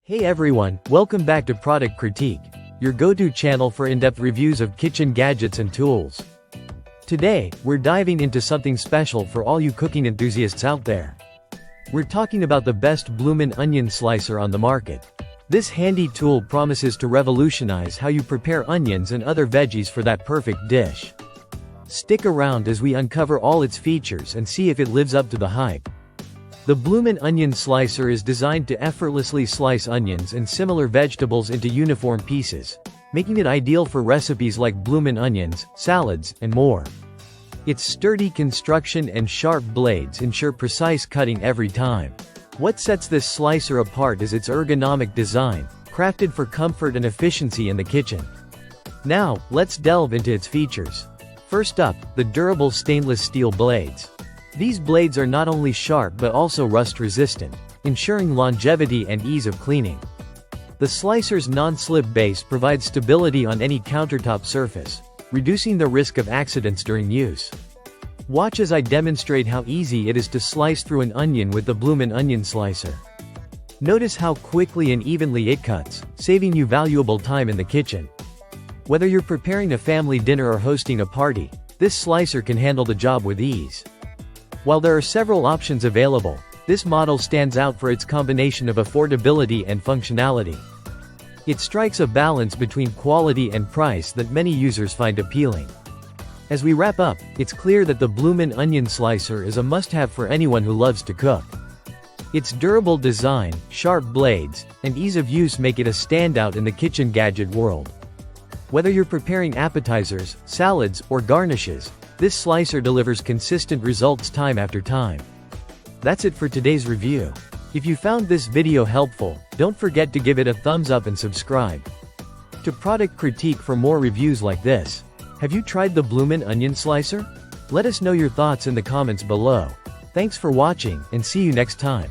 Hey everyone, welcome back to Product Critique, your go-to channel for in-depth reviews of kitchen gadgets and tools. Today, we're diving into something special for all you cooking enthusiasts out there. We're talking about the best Bloomin Onion Slicer on the market. This handy tool promises to revolutionize how you prepare onions and other veggies for that perfect dish. Stick around as we uncover all its features and see if it lives up to the hype. The Bloomin Onion Slicer is designed to effortlessly slice onions and similar vegetables into uniform pieces, making it ideal for recipes like bloomin' onions, salads, and more. Its sturdy construction and sharp blades ensure precise cutting every time. What sets this slicer apart is its ergonomic design, crafted for comfort and efficiency in the kitchen. Now, let's delve into its features. First up, the durable stainless steel blades. These blades are not only sharp but also rust-resistant, ensuring longevity and ease of cleaning. The slicer's non-slip base provides stability on any countertop surface, reducing the risk of accidents during use. Watch as I demonstrate how easy it is to slice through an onion with the Bloomin Onion Slicer. Notice how quickly and evenly it cuts, saving you valuable time in the kitchen. Whether you're preparing a family dinner or hosting a party, this slicer can handle the job with ease. While there are several options available, this model stands out for its combination of affordability and functionality. It strikes a balance between quality and price that many users find appealing. As we wrap up, it's clear that the Bloomin Onion Slicer is a must-have for anyone who loves to cook. Its durable design, sharp blades, and ease of use make it a standout in the kitchen gadget world. Whether you're preparing appetizers, salads, or garnishes, this slicer delivers consistent results time after time. That's it for today's review. If you found this video helpful, don't forget to give it a thumbs up and subscribe to Product Critique for more reviews like this. Have you tried the Bloomin Onion Slicer? Let us know your thoughts in the comments below. Thanks for watching, and see you next time.